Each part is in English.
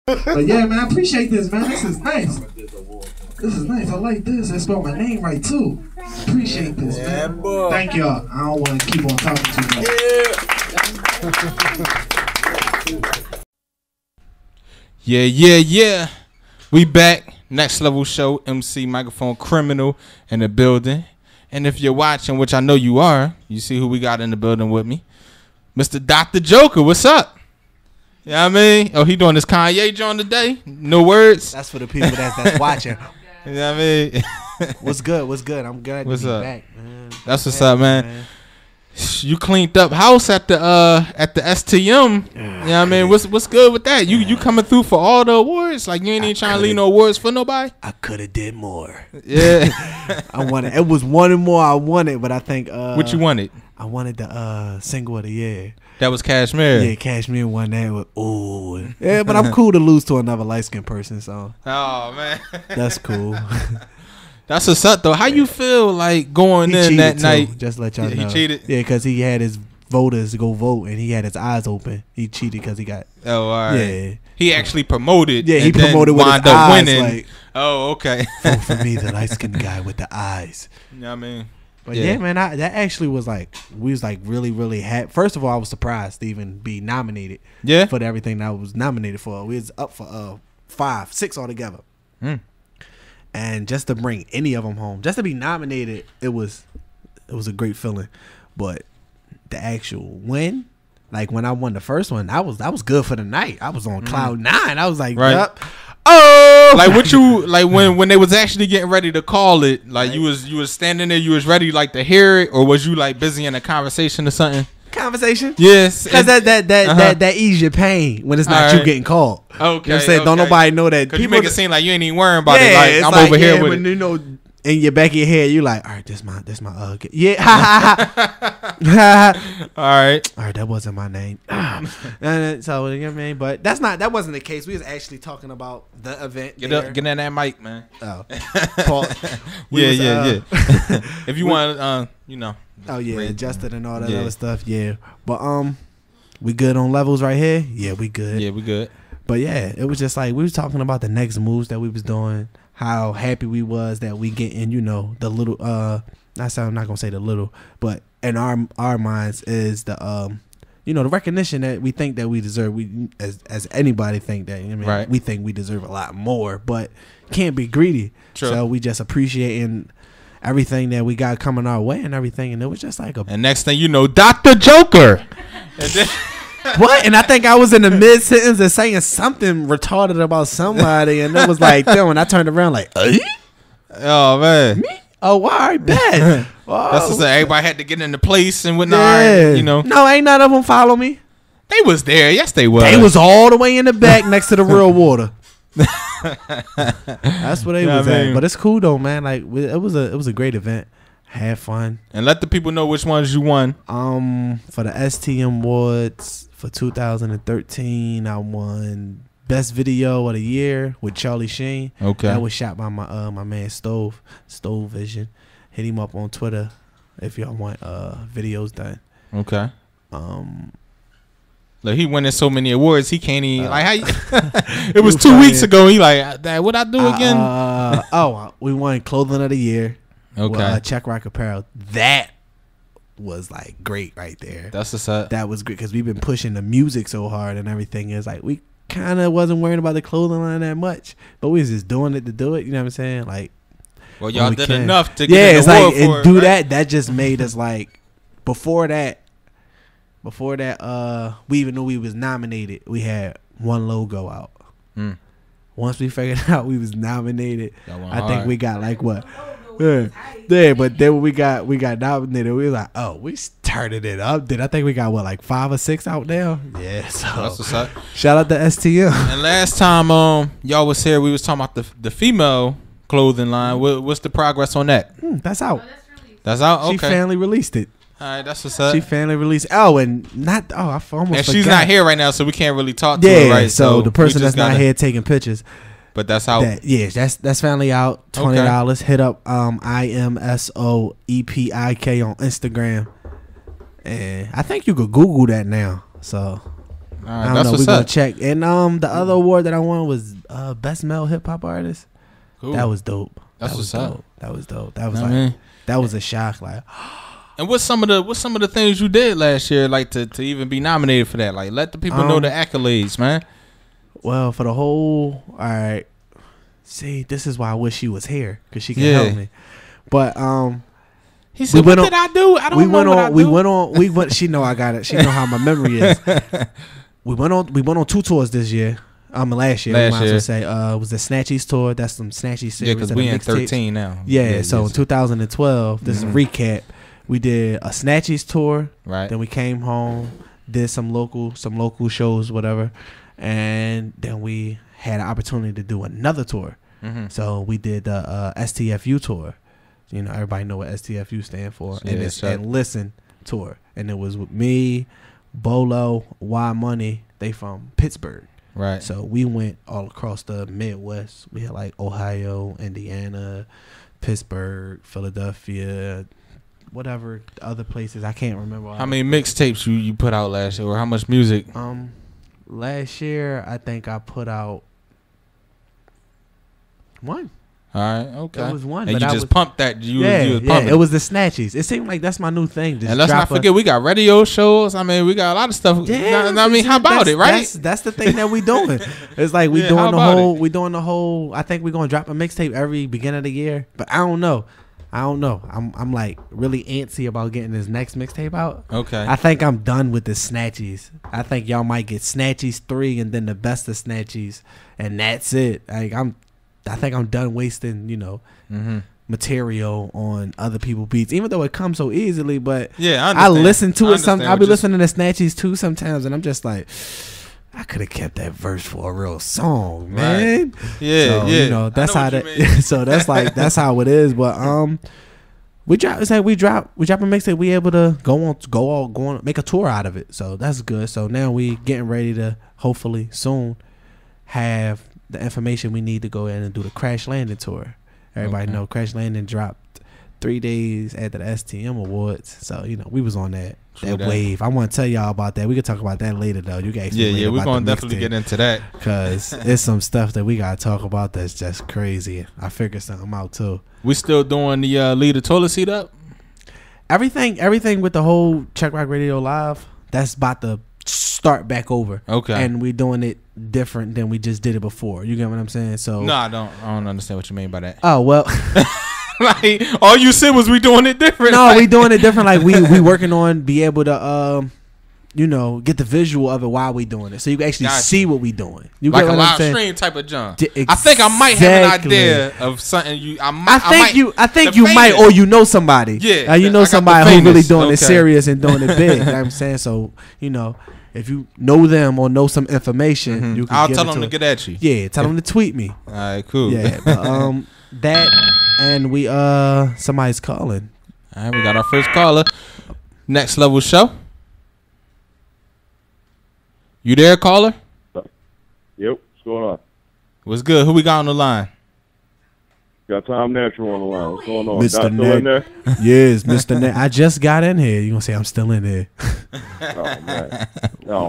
But yeah, man, I appreciate this, man. This is nice. This is nice. I like this. I spelled my name right too. Appreciate this, man. Boy. Thank y'all. I don't want to keep on talking too much. Yeah. We back. Next Level Show. MC Microphone Criminal in the building. And if you're watching, which I know you are, you see who we got in the building with me. Mr. Dr. Joker, what's up? You know what I mean? Oh, he doing this Kanye joint today? No words? That's for the people that's watching. You know what I mean? What's good? I'm glad to be back, man. That's what's up, man. You cleaned up house at the STM. You know what I mean? What's good with that? You coming through for all the awards? Like you ain't even trying to leave no awards for nobody? I could have did more. Yeah. I wanted. It was one and more I wanted, but I think what you wanted? I wanted the single of the year. That was Cashmere. Yeah, Cashmere won that with yeah, but I'm cool to lose to another light skinned person, so oh man. That's cool. That's what's up though. How you feel like going in that night? Just let y'all know. He cheated? Yeah, because he had his voters go vote and he had his eyes open. He cheated because he got all right. Yeah. He actually promoted. Yeah, he and promoted with his eyes. winning. Like, oh, okay. Vote for me, the light skinned guy with the eyes. You know what I mean? But yeah, man, that actually was like, we was like really, really happy. First of all, I was surprised to even be nominated. Yeah. For everything that I was nominated for. We was up for 6 altogether. And just to bring any of them home, just to be nominated, it was a great feeling. But the actual win, like when I won the first one, that was good for the night. I was on cloud 9. I was like, yup. Oh, like what you like when they was actually getting ready to call it, like you was standing there, you was ready like to hear it, or was you like busy in a conversation or something? Conversation, yes, because that ease your pain when it's not you getting called. Okay, you know what I'm saying? Don't nobody know that. People make it seem like you ain't even worrying about it. Like I'm over here with when it. You know, in your back of your head, you like, all right, this my yeah. All right, that wasn't my name. So you know what I mean, but that wasn't the case. We was actually talking about the event. Get in that mic, man. Oh, yeah. If you want, you know. Oh yeah, adjusted and all that other stuff. Yeah, but we good on levels right here. Yeah, we good. Yeah, we good. But yeah, it was just like we was talking about the next moves that we was doing. How happy we was that we getting, you know, the little. I'm not gonna say the little, but in our minds is the you know, the recognition that we think that we deserve. We as anybody think that. I mean, right. We think we deserve a lot more, but can't be greedy. True. So we just appreciating everything that we got coming our way and everything, and it was just like and next thing you know, Dr. Joker. What? And I think I was in the mid sentence of saying something retarded about somebody, and it was like, when I turned around, like, oh man, me? Oh, why? All right, bad. Oh. That's just everybody had to get into place and whatnot. Yeah. You know, no, ain't none of them follow me. They was there. Yes, they was. They was all the way in the back next to the real water. That's where they was at. But it's cool though, man. Like it was a great event. Had fun. And let the people know which ones you won. For the STM Awards for 2013, I won Best Video of the Year with Charlie Sheen. Okay. That was shot by my man Stove Vision. Hit him up on Twitter if y'all want videos done. Okay. Like he winning so many awards, he can't even like how you, it was 2 weeks ago. He like, Dad, what I do again? We won Clothing of the Year. Okay. Check Rock Apparel. That was like great right there. That's what's up. That was great because we've been pushing the music so hard and everything. Is like we kind of wasn't worrying about the clothing line that much, but we was just doing it to do it. You know what I'm saying? Like, well, y'all did enough to get it's an award like for and do it, right? that. That just made us like before that, we even knew we was nominated. We had one logo out. Once we figured out we was nominated, I think we got like what? Yeah, but then when we got nominated, we was like, oh, we started it up. I think we got what, like 5 or 6 out now? Yeah, so that's what's up. Shout out to STM. And last time y'all was here, we was talking about the female clothing line. What's the progress on that? That's out. That's out. Okay. She finally released it. All right, that's what's up. She finally released. Oh, and I almost forgot. And she's not here right now, so we can't really talk to her, right? So the person that's not here taking pictures. But that's out. That's finally out. $20. Okay. Hit up IMSOEPIK on Instagram, and I think you could Google that now. So I don't know. We're gonna check. And the other award that I won was best male hip hop artist. Cool. That was dope. That was dope. That was dope. That was that was a shock. Like, and what's some of the things you did last year, like to even be nominated for that? Like, let the people know the accolades, man. Well, for the whole, all right. See, this is why I wish she was here because she can help me. But he said, "What did I do? I don't know what I do." We went. She know I got it. She know how my memory is. We went on 2 tours this year. Last year. It was the Snatchies tour. That's some Snatchies series. Yeah, because we in 13 now. Yeah, so in 2012, this is a recap. We did a Snatchies tour. Right. Then we came home, did some local shows, whatever, and then we had an opportunity to do another tour. So we did the STFU tour. You know, everybody know what STFU stand for. Yeah, and it's and Listen tour. And it was with me, Bolo, Y Money. They from Pittsburgh. Right. So we went all across the Midwest. We had like Ohio, Indiana, Pittsburgh, Philadelphia, whatever other places. I can't remember. How many mixtapes you put out last year, or how much music? Last year I think I put out 1. All right, okay. It was 1, and but you just pumped that. You was pumping. It was the Snatchies. It seemed like that's my new thing. And let's not forget, we got radio shows. I mean, we got a lot of stuff. Yeah, I mean, how about it, right? That's the thing that we doing. It's like we doing the whole. I think we're gonna drop a mixtape every beginning of the year, but I don't know. I'm like really antsy about getting this next mixtape out. Okay. I think I'm done with the Snatchies. I think y'all might get Snatchies 3 and then the best of Snatchies, and that's it. Like I think I'm done wasting, material on other people's beats, even though it comes so easily. But yeah, I listen to it. I'll be listening to Snatchies too sometimes, and I'm just like, I could have kept that verse for a real song, man. Right. Yeah, so, that's how that. So that's how it is. But we drop. It's like we drop a mixtape. We able to go on, make a tour out of it. So that's good. So now we getting ready to hopefully soon have the information we need to go in and do the Krash Landing tour. Everybody know Krash Landing dropped 3 days after the STM Awards. So, we was on that wave. I want to tell y'all about that. We could talk about that later, though. You guys we're going to definitely get into that. Because it's some stuff that we got to talk about that's just crazy. I figured something out, too. We still doing the leave the toilet seat up? Everything with the whole Check Rock Radio Live, that's about to start back over. Okay. And we doing it different than we just did it before. You get what I'm saying? So no, I don't understand what you mean by that. Oh, well. Like, all you said was we doing it different. No, we doing it different. Like we working on be able to get the visual of it while we doing it, so you can actually see what we doing. You like get what a live I'm saying? Stream type of jump. Exactly. I think I might have an idea of something. I think you might, or somebody. Yeah, you know somebody who really doing it serious and doing it big. You know what I'm saying? So if you know them or know some information, you can. I'll tell them to get at you. Yeah, tell them to tweet me. All right, cool. Yeah, but, that and we somebody's calling. All right, we got our first caller. Next Level Show. You there, caller? Yep. What's going on? What's good? Who we got on the line? Got Tom Natural on the line. What's going on? Mr. Still in there? Yes, Mr. Net. I just got in here. You gonna say I'm still in here? Oh man.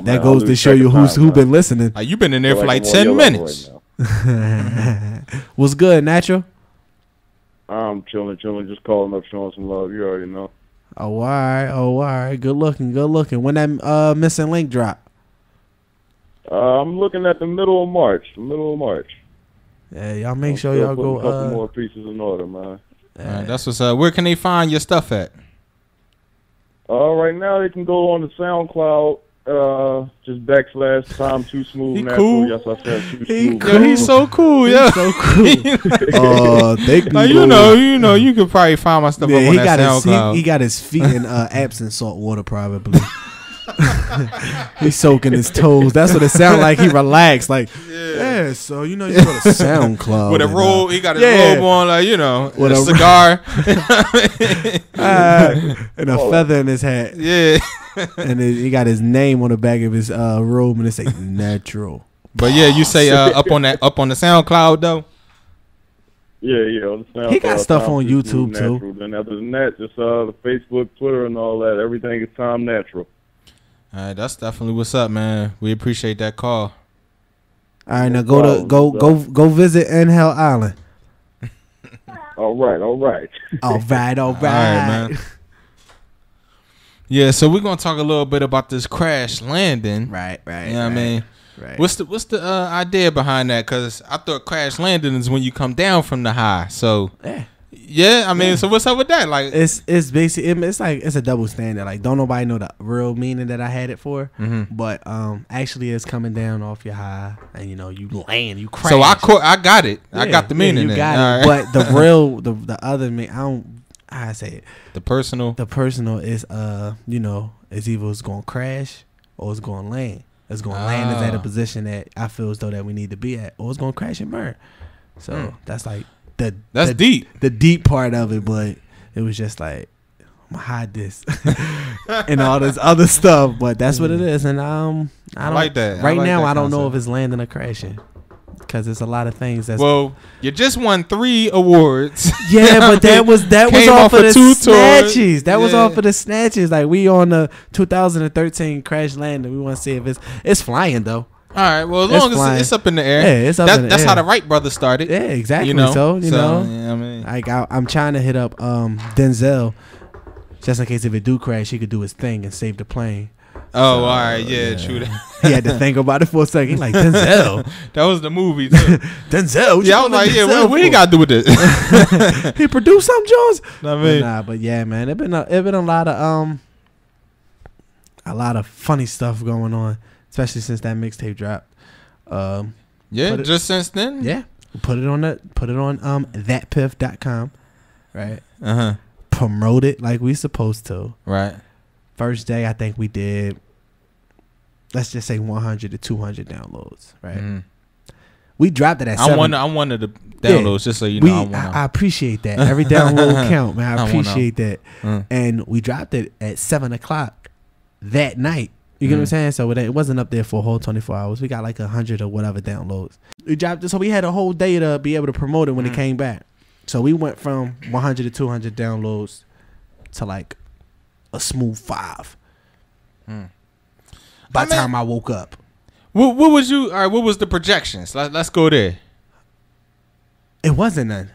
That goes to show you who been listening. You've been in there for like 10 minutes. Right. What's good, Natural? I'm chilling, just calling up, showing some love. You already know. Oh, all right. Good looking. When that missing link drop? I'm looking at the middle of March. Yeah, y'all make sure y'all go. A couple more pieces in order, man. That's what's up. Where can they find your stuff at? Right now they can go on the SoundCloud. Just / Tom Too Smooth. He Natural. cool. Yes, I said Too Smooth. Yo, he's so cool. Yeah, so cool. They can like, you could probably find my stuff up on that SoundCloud. He got his feet in Epsom salt water probably. He's soaking his toes. That's what it sounds like. He relaxed. Like, yeah. So you go to SoundCloud with a robe. He got his robe on, like with a cigar and a feather in his hat. Yeah, and he got his name on the back of his robe, and it say Natural. But yeah, you say up on the SoundCloud though. Yeah, on the SoundCloud. He got stuff on YouTube too. Then other than that, just the Facebook, Twitter, and all that. Everything is Tom Natural. All right, that's definitely what's up, man. We appreciate that call. All right, now go visit Inhale Island. All right. All right. All right, man. Yeah, so we're gonna talk a little bit about this Krash Landing. Right. You know what I mean? Right. What's the idea behind that? Because I thought Krash Landing is when you come down from the high. So yeah, I mean, so what's up with that? Like, it's basically it's like it's a double standard. Like, don't nobody know the real meaning that I had it for. But actually, it's coming down off your high, and you land, you crash. So I got it. I got the meaning. You got it. Right. But the real, the other meaning, I say it. The personal is it's either it's gonna crash or it's gonna land. It's gonna land is at a position that I feel as though that we need to be at, or it's gonna crash and burn. So that's like that's deep. The deep part of it, but it was just like I'm gonna hide this and all this other stuff. But that's what it is, and I like that. Right now, that I don't know if it's landing or crashing. Because there's a lot of things that's you just won 3 awards. Yeah, but that was off of the snatches. That was off of the snatches. Like, we on the 2013 Krash Landing. We want to see if it's flying though. All right. Well, as long as it's up in the air. Yeah, it's up in the air. That's how the Wright brothers started. Yeah, exactly. You know, I mean, like I'm trying to hit up Denzel just in case if it do crash, he could do his thing and save the plane. Oh, all right, yeah, true. He had to think about it for a second. He like, Denzel. That was the movie too. Denzel. Yeah, I was like, yeah, what he got to do with this? He produced something, Jones. I mean, but yeah, man, it been a lot of funny stuff going on, especially since that mixtape dropped. Just since then. Yeah, put it on DatPiff.com, right? Promote it like we supposed to, right? First day, I think we did, let's just say 100 to 200 downloads, right? We dropped it at 7. I wanted the downloads, just so you know. I appreciate that. Every download count, man. I appreciate that. And we dropped it at 7 o'clock that night. You get what I'm saying? So it wasn't up there for a whole 24 hours. We got like 100 or whatever downloads. We dropped it, so we had a whole day to be able to promote it when it came back. So we went from 100 to 200 downloads to like a smooth 5 by the time I woke up. What was you? All right, what was the projections? Let's go there. It wasn't none.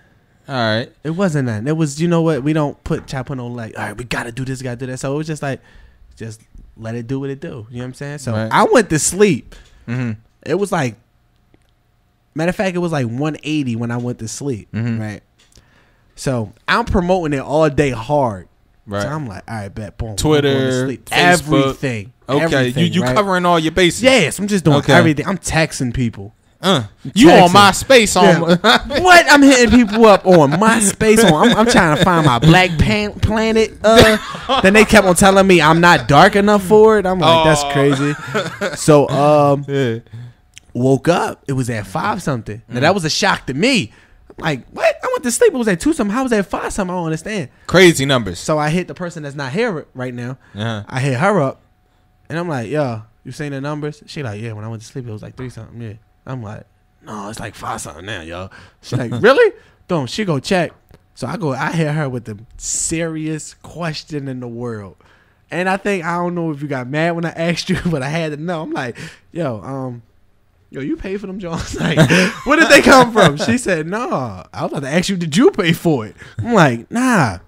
All right, it wasn't none. It was, you know what? We don't put chopping on like, all right, we gotta do this, gotta do that. So it was just like, just let it do what it do. You know what I'm saying? So I went to sleep. It was like, matter of fact, it was like 180 when I went to sleep. Right. So I'm promoting it all day hard. Right. So I'm like, all right, bet, boom. Twitter, Facebook. Everything. Okay, everything, you right? Covering all your bases. Yes, I'm just doing everything. I'm texting people. You on MySpace on what? I'm hitting people up on MySpace. I'm trying to find my Black Planet. Then they kept on telling me I'm not dark enough for it. I'm like, that's crazy. So woke up. It was at 5 something. Now that was a shock to me. Like, what? I went to sleep. It was at 2 something. How was that 5 something? I don't understand. Crazy numbers. So I hit the person that's not here right now. I hit her up, and I'm like, yo, you seen the numbers? She like, yeah, when I went to sleep, it was like 3 something. Yeah. I'm like, no, it's like 5 something now, yo. She like, really? Don't. She go check. So I hit her with the serious question in the world. And I don't know if you got mad when I asked you, but I had to know. I'm like, yo, you pay for them Jones? Like, where did they come from? She said, no. I was about to ask you, did you pay for it? I'm like, nah.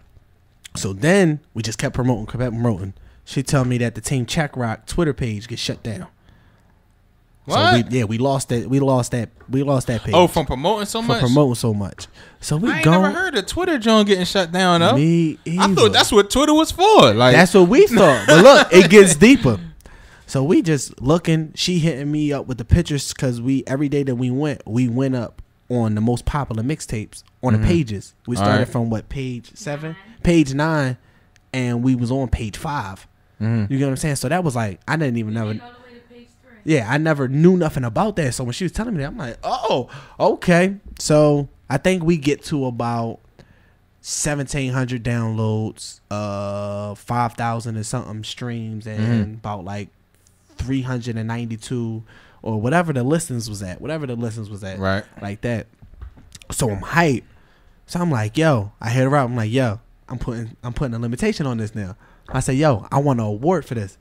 So then we just kept promoting. She told me that the Team Check Rock Twitter page gets shut down. What? So we lost that page. Oh, from promoting so much? So we ain't never heard of Twitter John getting shut down though. Me either. I thought that's what Twitter was for. Like, that's what we thought. But look, it gets deeper. So we just looking. She hitting me up with the pictures because every day that we went up on the most popular mixtapes on the pages. We started from page 7, page 9, and we was on page 5. You get what I'm saying? So that was like, I didn't even know. Yeah, I never knew nothing about that. So when she was telling me that, I'm like, oh, okay. So I think we get to about 1,700 downloads, 5,000 and something streams, and about like 392 or whatever the listens was at. Right. Like that. So I'm hyped. So I'm like, yo, I hit her up. I'm like, yo, I'm putting a limitation on this now. I say, yo, I want an award for this.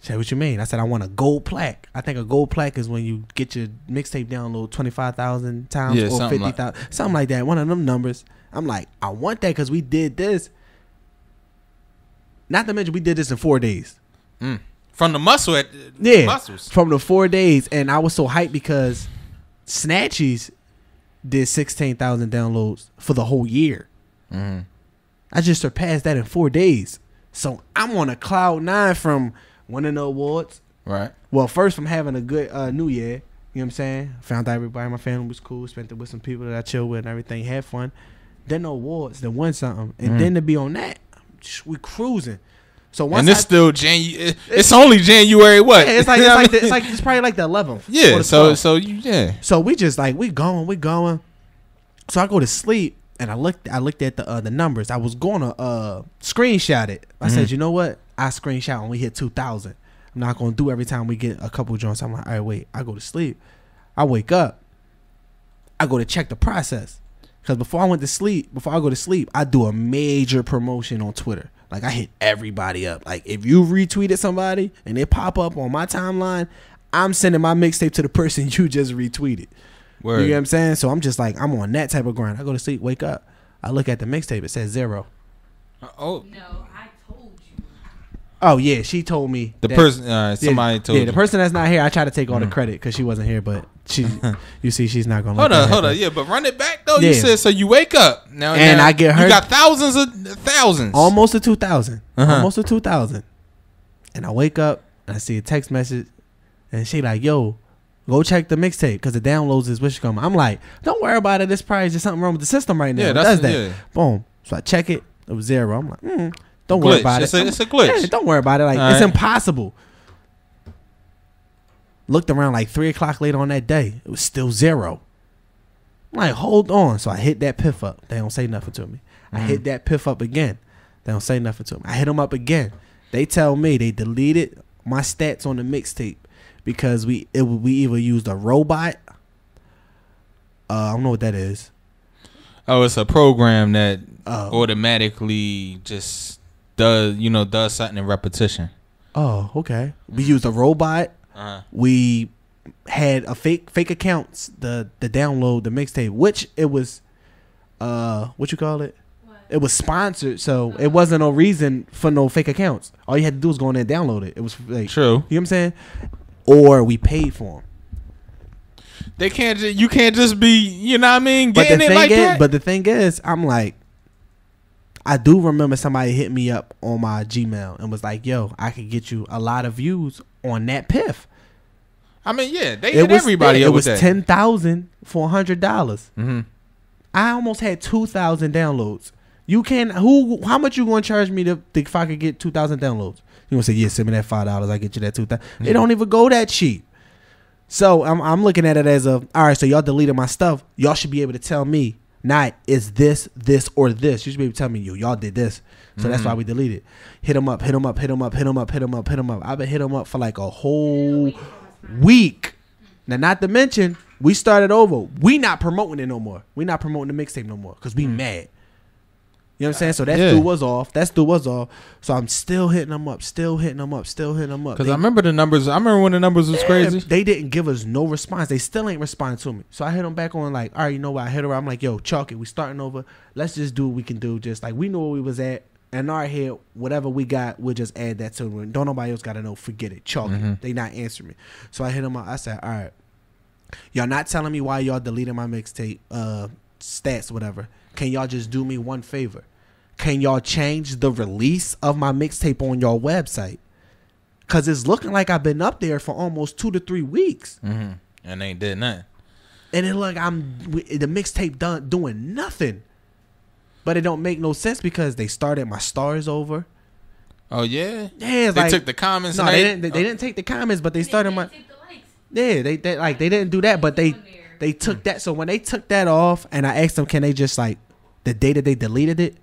She said, what you mean? I said, I want a gold plaque. I think a gold plaque is when you get your mixtape download 25,000 times or 50,000, something like that. One of them numbers. I'm like, I want that because we did this. Not to mention we did this in 4 days. From the muscles. From the 4 days. And I was so hyped because Snatchies did 16,000 downloads for the whole year. I just surpassed that in 4 days. So I'm on a cloud 9 from winning the awards. Right. Well, first from having a good New Year. You know what I'm saying? Found out everybody, my family was cool. Spent it with some people that I chill with and everything. Had fun. Then the awards, then win something. And then to be on that, we cruising. So once and it's still January. It's only January. What? Yeah, it's probably like the 11th. Yeah. So we just like we going. So I go to sleep and I looked at the numbers. I was going to screenshot it. I said, you know what? I screenshot when we hit 2,000. I'm not gonna do every time we get a couple joints. I'm like, all right, wait. I go to sleep. I wake up. I go to check the process because before I go to sleep, I do a major promotion on Twitter. Like I hit everybody up. Like if you retweeted somebody and they pop up on my timeline, I'm sending my mixtape to the person you just retweeted. Word. You know what I'm saying? So I'm just like, I'm on that type of grind. I go to sleep, wake up. I look at the mixtape. It says 0. No, I told you. Oh, yeah. She told me. Somebody told you. Yeah, the person that's not here, I try to take all the credit because she wasn't here, but you see, she's not going to hold on. Yeah, but run it back, though. Yeah. You said, so you wake up. Now I get her. You got thousands. Almost to 2,000. Almost to 2,000. And I wake up and I see a text message and she like, yo, go check the mixtape because the downloads is what's coming. I'm like, don't worry about it. This probably just something wrong with the system right now. Yeah, does that. Yeah. Boom. So I check it. It was 0. I'm like, don't worry about it. It's a glitch. Yeah, don't worry about it. Like it's impossible. Looked around like 3 o'clock later on that day. It was still 0. I'm like, hold on. So I hit DatPiff up. They don't say nothing to me. I hit DatPiff up again. They don't say nothing to me. I hit them up again. They tell me they deleted my stats on the mixtape because we either used a robot. I don't know what that is. Oh, it's a program that automatically just does something in repetition. Oh, okay. We used a robot. We had a fake accounts the download the mixtape, which it was what you call it? What? It was sponsored, so it wasn't no reason for no fake accounts. All you had to do was go in there and download it. It was like, true. You know what I'm saying? Or we paid for them. You can't just be, you know what I mean, getting it like that. But the thing is, I'm like, I do remember somebody hit me up on my Gmail and was like, yo, I could get you a lot of views on DatPiff. I mean, yeah, they hit everybody up with that. It was $10,000 for $100. I almost had 2,000 downloads. You can how much you gonna charge me if I could get 2,000 downloads? You gonna say, yeah, send me that $5, I get you that 2,000. They don't even go that cheap. So I'm looking at it as all right, so y'all deleted my stuff. Y'all should be able to tell me, not is this, or this. You should be able to tell me, y'all did this. So that's why we deleted. Hit them up. I've been hitting them up for like a whole week. Now, not to mention, we started over. We not promoting it no more. We not promoting the mixtape no more because we mad. You know what I'm saying? So that dude was off. So I'm still hitting them up. Because I remember the numbers. I remember when the numbers was crazy. They didn't give us no response. They still ain't responding to me. So I hit them back on like, all right, you know what? I hit her. I'm like, yo, chalk it. We starting over. Let's just do what we can do. Just like we know where we was at. And our head, whatever we got, we'll just add that to it. Don't nobody else got to know. Forget it. Chalk it. They not answering me. So I hit them up. I said, all right. Y'all not telling me why y'all deleted my mixtape stats, whatever. Can y'all just do me one favor? Can y'all change the release of my mixtape on your website? Because it's looking like I've been up there for almost 2 to 3 weeks. And they ain't did nothing. And it like the mixtape done doing nothing. But it don't make no sense because they started my stars over. Oh, yeah? Yeah. They took the comments. No, they didn't take the comments, but they started my... Yeah, they didn't do that, but they took that. So when they took that off, and I asked them, can they just like the day that they deleted it,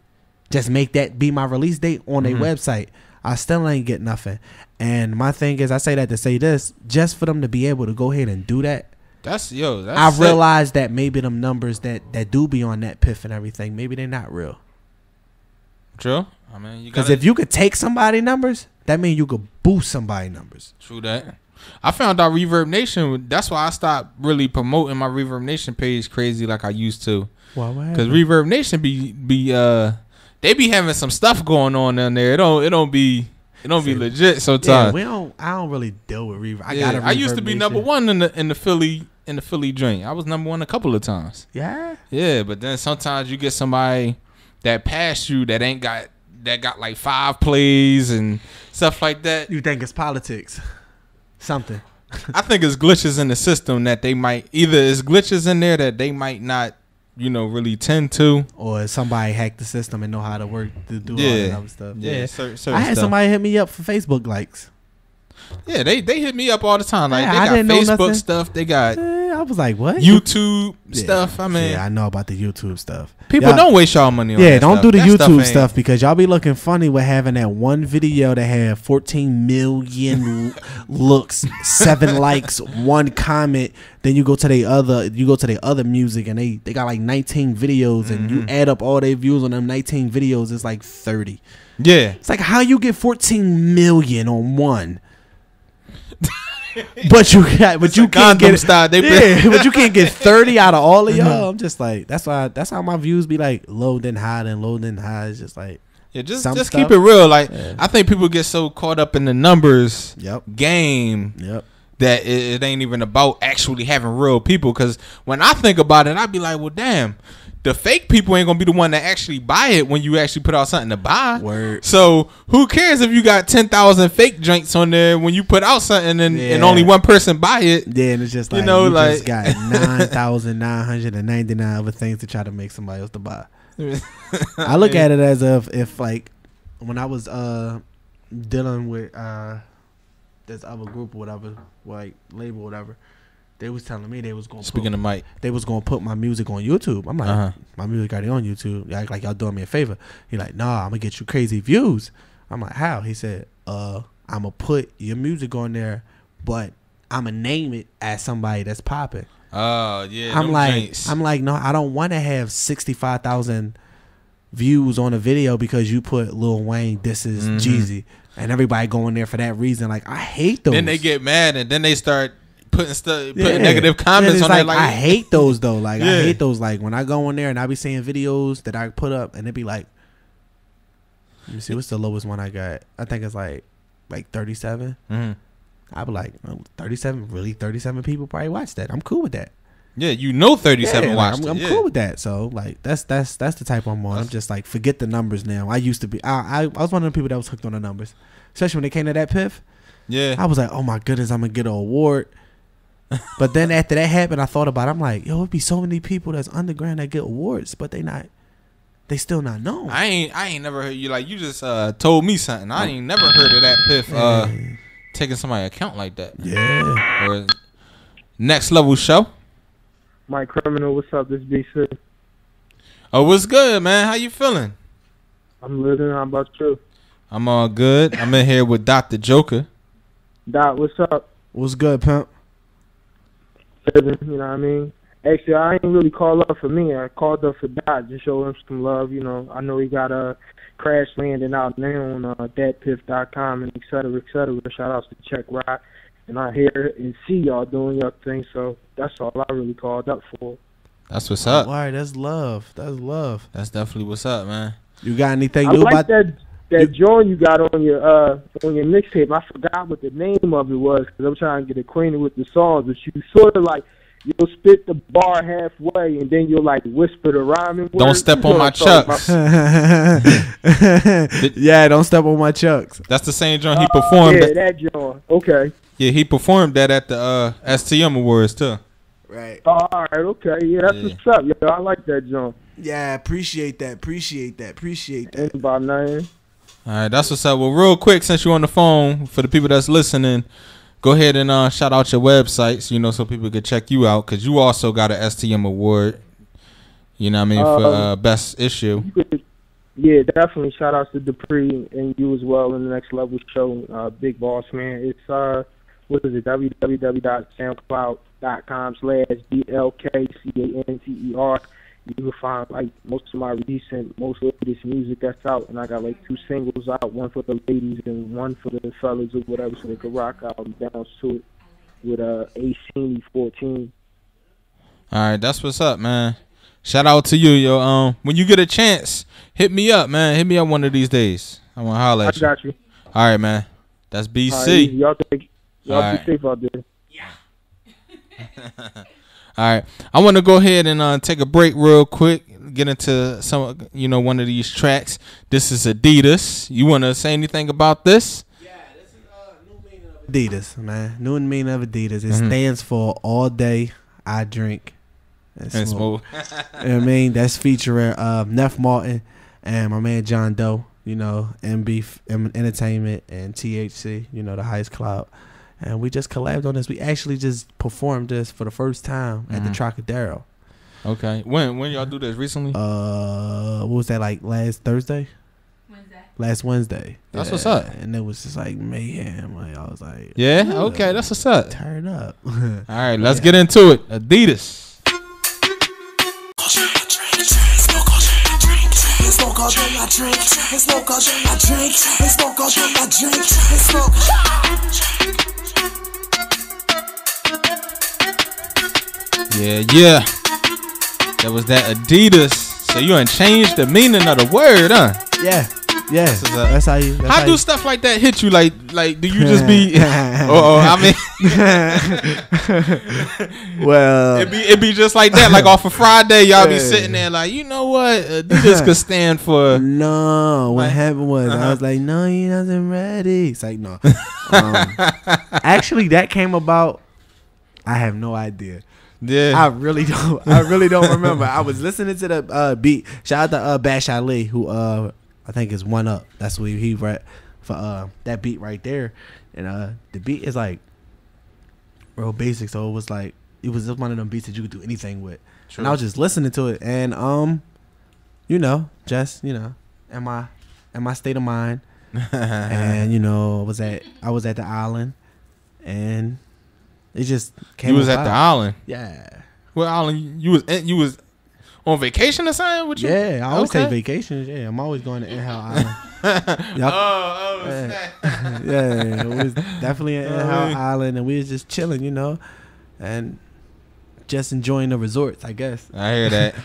just make that be my release date on their website? I still ain't get nothing. And my thing is, I say that to say this, just for them to be able to go ahead and do that. I realized that maybe them numbers that do be on DatPiff and everything, maybe they're not real. True. I mean, because if you could take somebody numbers, that means you could boost somebody's numbers. True that. I found out Reverb Nation. That's why I stopped really promoting my Reverb Nation page crazy like I used to. Well, because Reverb Nation they be having some stuff going on down there. It don't be legit sometimes. Yeah, I don't really deal with Reverb. I used to be number one in the Philly joint. I was number one a couple of times. Yeah. Yeah, but then sometimes you get somebody that passed you that got like 5 plays and stuff like that. You think it's politics? Something. I think it's glitches in the system that they might either it's glitches in there that they might not, really tend to, or somebody hacked the system and know how to work to do all that other stuff. Yeah. I had somebody hit me up for Facebook likes. Yeah, they hit me up all the time. Like I they got Facebook stuff. They got I was like, what? YouTube stuff. I mean, I know about the YouTube stuff. People don't waste y'all money on that don't stuff. do the that YouTube stuff because y'all be looking funny with having that one video that had 14 million looks, 7 likes, 1 comment. Then you go to their other music and they got like 19 videos and you add up all their views on them 19 videos, it's like 30. Yeah, it's like how you get 14 million on one. But you can't get but you can't get 30 out of all of y'all. I'm just like that's how my views be like low then high then low then high. It's just like just keep it real. Like I think people get so caught up in the numbers game that it ain't even about actually having real people. Because when I think about it, I be like, well, damn. The fake people ain't gonna be the one that actually buy it when you actually put out something to buy. Word. So who cares if you got 10,000 fake joints on there when you put out something and only one person buy it? Yeah, and it's just like just got 9,999 other things to try to make somebody else to buy. I look at it as if like when I was dealing with this other group or whatever, like label or whatever. They was telling me they was gonna they was gonna put my music on YouTube. I'm like, my music already on YouTube. You act like y'all doing me a favor. He like, nah, I'm gonna get you crazy views. I'm like, how? He said, I'm gonna put your music on there, but I'm gonna name it as somebody that's popping. Oh yeah. I'm like, no, I don't want to have 65,000 views on a video because you put Lil Wayne, this is Jeezy, and everybody going there for that reason. Like, I hate those. Then they get mad and then they start putting negative comments on there. Like, I hate those though. Like I hate those. Like when I go in there and I be seeing videos that I put up and it be like, let me see, what's the lowest one I got? I think it's like 37. I be like, 37. Really, 37 people probably watch that. I'm cool with that. Yeah, 37 watched. I'm cool with that. So like that's the type I'm on. I'm just like forget the numbers now. I used to be. I was one of the people that was hooked on the numbers, especially when they came to DatPiff. Yeah, I was like, oh my goodness, I'm gonna get an award. But then after that happened, I thought about it. I'm like, yo, it'd be so many people that's underground that get awards, but they still not known. I ain't never heard you. Like, you just told me something. I ain't never heard of DatPiff taking somebody's account like that. Yeah. Or Next Level Show. Mike Criminal, what's up? This BC. Oh, what's good, man? How you feeling? I'm living. How about you? I'm all good. I'm in here with Dr. Joker. Doc, what's up? What's good, pimp? You know what I mean? Actually, I ain't really called up for me. I called up for Doc to show him some love. You know, I know he got a Krash Landing out now on DatPiff.com and et cetera, et cetera. Shout outs to Check Rock. And I hear and see y'all doing your thing, so that's all I really called up for. That's what's up. All right, that's love. That's love. That's definitely what's up, man. You got anything new about that joint you got on your mixtape? I forgot what the name of it was because I'm trying to get acquainted with the songs. But you sort of like you'll spit the bar halfway and then you'll like whisper the rhyming words. Don't step on my chucks. Yeah, don't step on my chucks. That's the same joint he performed. Yeah, that joint. Okay. Yeah, he performed that at the STM Awards too. Right. All right. Okay. Yeah, that's what's up. Yeah, I like that joint. Yeah, appreciate that. Ain't about nothing. All right, that's what's up. Well, real quick, since you're on the phone, for the people that's listening, go ahead and shout out your websites, so people can check you out, because you also got an STM Award, you know what I mean, for Best Issue. Yeah, definitely. Shout out to Dupree and you as well in the Next Level Show, Big Boss Man. It's, what is it, www.soundcloud.com/DLKCANTER. you can find like most of my most latest music that's out, and I got like 2 singles out, one for the ladies and one for the fellas or whatever, so they can rock out and bounce to it with AC 14. All right, that's what's up, man. Shout out to you, yo. When you get a chance, hit me up, man. Hit me up one of these days. I want to holler at you. I got you. All right, man. That's BC. All right, y'all be safe out there. All right, I want to go ahead and take a break real quick. Get into some, one of these tracks. This is Adidas. You want to say anything about this? Yeah, this is new meaning of Adidas, man. New meaning of Adidas. It stands for All Day I Drink and Smoke. You know what I mean? That's featuring Neff Martin and my man John Doe. MB Entertainment and THC. The highest cloud. And we just collabed on this. We actually just performed this for the first time at the Trocadero. Okay. When y'all do this? Recently? What was that, like last Thursday? Last Wednesday. That's what's up. And it was just like mayhem. Like, I was like, yeah, okay, that's what's up. Turn up. All right, let's get into it. Adidas. Smoke all day, I drink. Smoke all day, I drink. Smoke all day, I drink. Smoke. Yeah. That was that Adidas. So you ain't changed the meaning of the word, huh? Yeah. That's how you. How do stuff like that hit you? Like, do you just be? I mean, well, it be just like that. Like off of Friday, y'all be sitting there like, you know what? Adidas could stand for. No, what happened was I was like, no, he wasn't ready. It's like no. Actually, that came about. I have no idea. Yeah, I really don't remember. I was listening to the beat. Shout out to Bash Ali, who I think is One Up. That's what he rap for that beat right there. And the beat is like real basic, so it was just one of them beats that you could do anything with. True. And I was just listening to it, and just in my state of mind, and I was at the island, and it just came. You was at the island. Yeah. What island? You was on vacation or something? With you? Yeah, I always take vacations. Yeah, I'm always going to Inhale Island. Yeah, it was definitely an Inhale Island, and we was just chilling, and just enjoying the resorts, I guess. I hear that.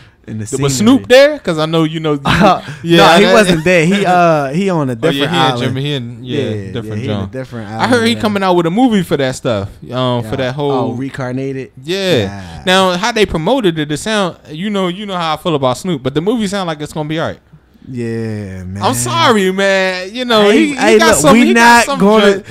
Was Snoop there? Because I know no, he wasn't there. He on a different island. He in different island. I heard he coming out with a movie for that stuff. For that whole Reincarnated. Yeah. Now how they promoted it sound. You know how I feel about Snoop, but the movie sound like it's gonna be alright. Yeah, man. I'm sorry, man. He got we're not gonna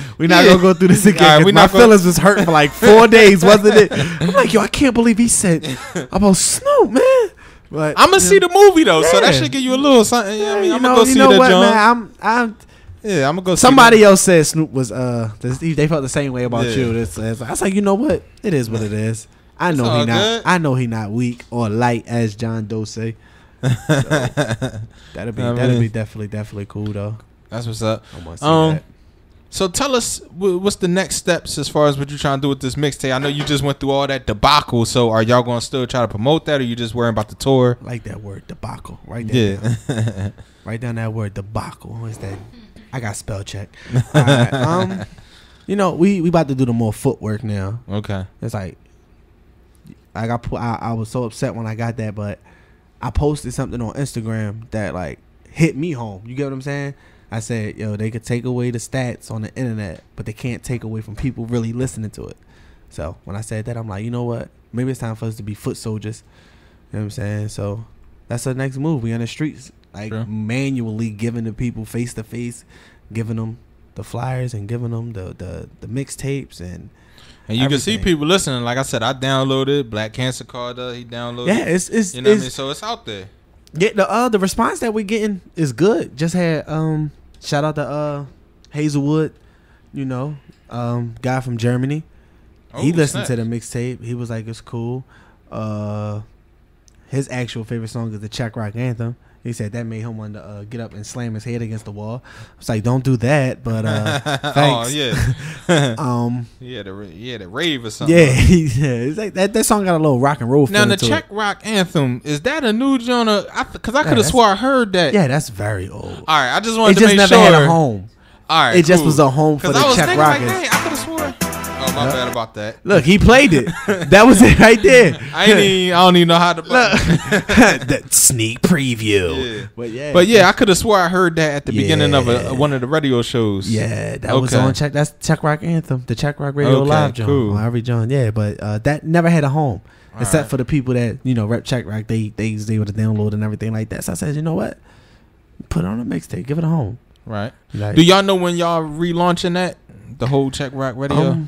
go through this again. Right, my feelings was hurt for like 4 days, wasn't it? I'm like, I can't believe he said about Snoop, man. But I'm gonna see the movie though, so that should give you a little something. I'm gonna go see that, John. I'm gonna go. Somebody else said Snoop was they felt the same way about you. I was like, you know what? It is what it is. I know he not. Good. I know he not weak or light, as John Doe say. So, that'd be definitely cool though. That's what's up. I want to see that. So tell us what's the next steps as far as what you're trying to do with this mixtape. I know you just went through all that debacle. So are y'all going to still try to promote that, or you just worrying about the tour? I like that word debacle. Right there. Yeah. Write down that word debacle. What is that? I got spell check. All right. We about to do the more footwork now. Okay. It's like I was so upset when I got that, but I posted something on Instagram that like hit me home. You get what I'm saying? I said, they could take away the stats on the internet, but they can't take away from people really listening to it. So when I said that, I'm like, you know what? Maybe it's time for us to be foot soldiers. You know what I'm saying? So that's the next move. We on the streets, manually giving the people face to face, giving them the flyers and giving them the mixtapes and you everything. Can see people listening. Like I said, I downloaded Black Cancer Card. He downloaded. Yeah, it's what I mean. So it's out there. Yeah, the response that we're getting is good. Just had shout out to Hazelwood, guy from Germany. He listened to the mixtape. He was like, it's cool. His actual favorite song is the Czech Rock Anthem. He said that made him want to get up and slam his head against the wall. I was like, don't do that, but thanks. Oh yeah. He had a rave or something. Yeah, it's like that song got a little rock and roll feel now the to Czech it. rock anthem, is that a new genre? Because I could have swore I heard that. Yeah, that's very old. All right, I just wanted to just make never sure. had a home. All right, it just was a home for the I was Czech thinking rockers. like, hey, I could have swore. Oh, my bad about that. Look, he played it. That was it right there. I don't even know how to play. That sneak preview. Yeah. But yeah, I could have swore I heard that at the beginning of one of the radio shows. Yeah, that was on Czech. That's Czech rock anthem, the Czech rock radio live joint. Cool. On every joint. Yeah, but that never had a home. Except for the people that, rep Czech rock, they was able to download and everything like that. So I said, you know what? Put it on a mixtape. Give it a home. Right. Like, do y'all know when y'all relaunching that? The whole Czech rock radio?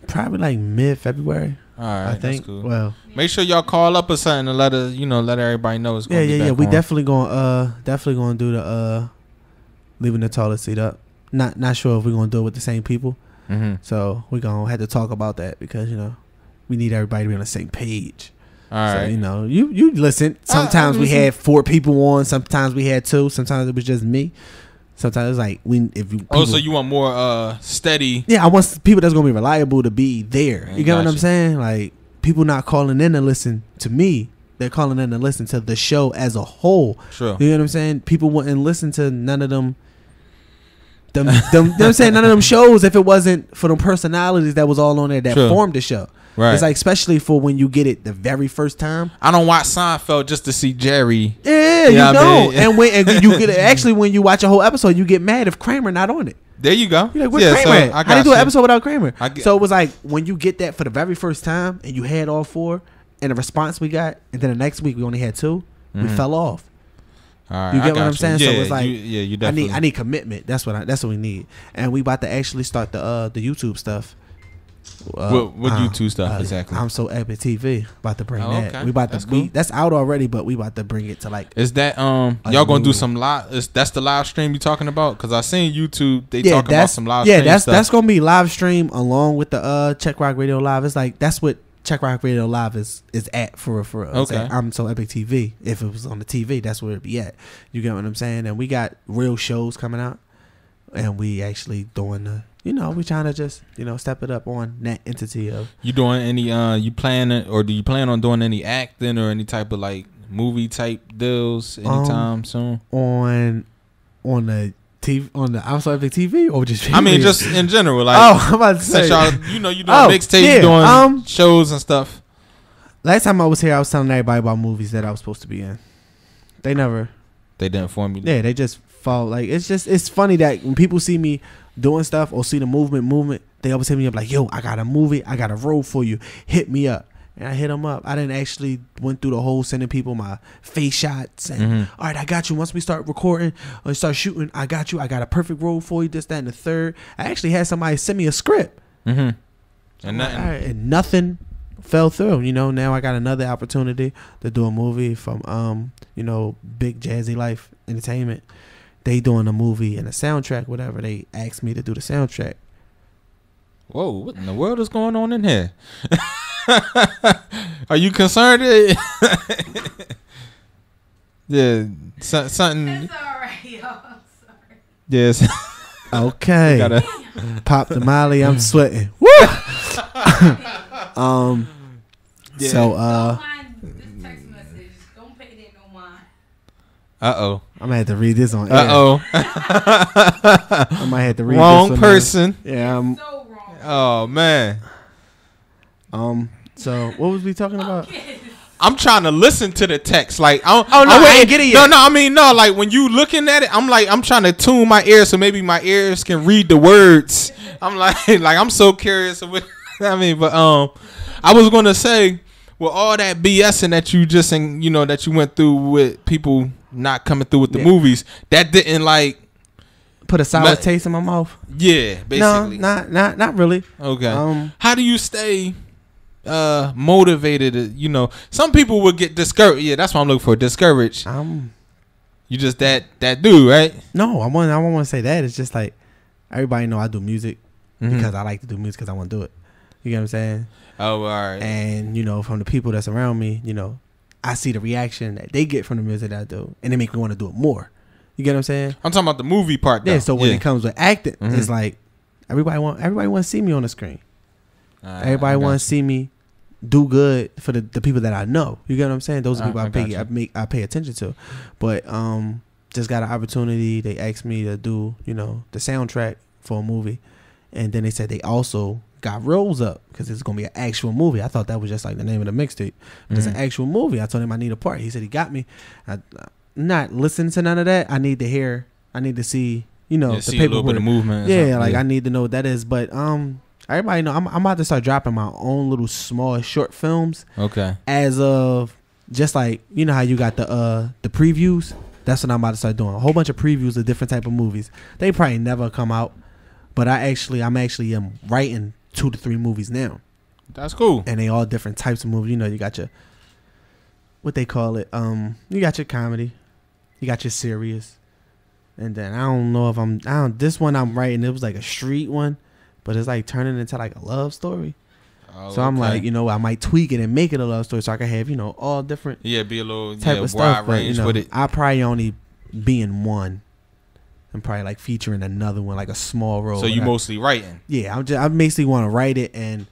Probably like mid-February. All right, I think. That's cool. Well, make sure y'all call up or something and let us, let everybody know it's going to be back We on. definitely going to do the leaving the toilet seat up. Not sure if we're going to do it with the same people. Mm-hmm. So we're going to have to talk about that because, we need everybody to be on the same page. All right. So, you listen. Sometimes we had 4 people on. Sometimes we had 2. Sometimes it was just me. Sometimes it's like so you want more steady? Yeah, I want people that's gonna be reliable to be there. You get what I'm saying? Like people not calling in to listen to me; they're calling in to listen to the show as a whole. Sure. You know what I'm saying? People wouldn't listen to none of them. You know what I'm saying? None of them shows if it wasn't for them personalities that was all on there that formed the show. Right. It's like especially for when you get it the very first time. I don't watch Seinfeld just to see Jerry. Yeah, you know. And when you get actually when you watch a whole episode, you get mad if Kramer not on it. There you go. You're like, where's Kramer? So how do you do an episode without Kramer? So it was like when you get that for the very first time and you had all 4, and the response we got, and then the next week we only had 2, we fell off. All right, you get what I'm saying? Yeah, so it's like, you definitely. I need commitment. That's what we need. And we about to actually start the YouTube stuff. What YouTube stuff exactly? I'm So Epic TV about to bring that. Okay. We about that's to cool. that's out already, but we about to bring it to like. Is that y'all gonna do some live? That's the live stream you talking about? Because I seen YouTube they talking about some live. Yeah, stream that's gonna be live stream along with the Czech Rock Radio Live. It's like that's what Czech Rock Radio Live is at for us. Okay. Like, I'm So Epic TV. If it was on the TV, that's where it'd be at. You get what I'm saying? And we got real shows coming out, and we actually doing the. We trying to just, step it up on that entity of. You doing any, do you plan on doing any acting or any type of like movie type deals anytime soon? On the TV, on the I'm So Epic TV or just. I mean, just in general. Like, I'm about to say. Y'all, you doing mixtapes, doing shows and stuff. Last time I was here, I was telling everybody about movies that I was supposed to be in. They didn't inform you. Yeah, they just fall. Like, it's funny that when people see me doing stuff or see the movement, they always hit me up like, yo, I got a movie, I got a role for you, hit me up. And I hit them up. I didn't actually went through the whole sending people my face shots and all right, I got you. Once we start recording or start shooting, I got you. I got a perfect role for you, this, that, and the third. I actually had somebody send me a script. And nothing fell through. Now I got another opportunity to do a movie from Big Jazzy Life Entertainment. They doing a movie and a soundtrack, whatever. They asked me to do the soundtrack. Whoa, what in the world is going on in here? Are you concerned? Yeah, something. It's all right, y'all. I'm sorry. Yes. Okay. Gotta pop the Molly. I'm sweating. Woo! Yeah. So don't mind this text message. Don't pay that no mind. Uh-oh. I'm gonna have to read this on air. Uh-oh. I might have to read wrong this person. Yeah. So wrong. Oh man. So what was we talking about? I'm trying to listen to the text. Like, I ain't get it yet. No, I mean, no. Like when you looking at it, I'm trying to tune my ears so maybe my ears can read the words. I'm like I'm so curious of what I mean. But I was gonna say, with all that BSing that you just that you went through with people not coming through with the movies, that didn't like put a sour taste in my mouth. Yeah, basically. No, not really. Okay. How do you stay motivated? Some people would get discouraged. Yeah, that's what I'm looking for. Discouraged. You just that dude, right? No, I want to say that. It's just like everybody know I do music because I like to do music because I want to do it. You get what I'm saying? Oh, all right. And from the people that's around me, I see the reaction that they get from the music that I do, and it make me want to do it more. You get what I'm saying? I'm talking about the movie part. Though. Yeah. So when it comes with acting, it's like everybody want to see me on the screen. Everybody want to see me do good for the people that I know. You get what I'm saying? Those are people I pay attention to. But just got an opportunity. They asked me to do the soundtrack for a movie, and then they said they also got roles up because it's gonna be an actual movie. I thought that was just like the name of the mixtape, but it's an actual movie. I told him I need a part. He said he got me. I'm not listening to none of that. I need to hear. I need to see. The see a little bit of movement. Yeah, like I need to know what that is. But everybody know I'm about to start dropping my own little small short films. Okay. As of just like how you got the previews. That's what I'm about to start doing. A whole bunch of previews of different type of movies. They probably never come out, but I'm actually writing 2 to 3 movies now. That's cool. And they all different types of movies. You got your what they call it. You got your comedy, you got your serious, and then I don't know if this one I'm writing. It was like a street one, but it's like turning into like a love story. So I'm like, I might tweak it and make it a love story so I can have, all different. Yeah, be a little type of stuff. But, with it. I probably only be in one and probably like featuring another one, like a small role. So you mostly writing? Yeah, I basically want to write it and,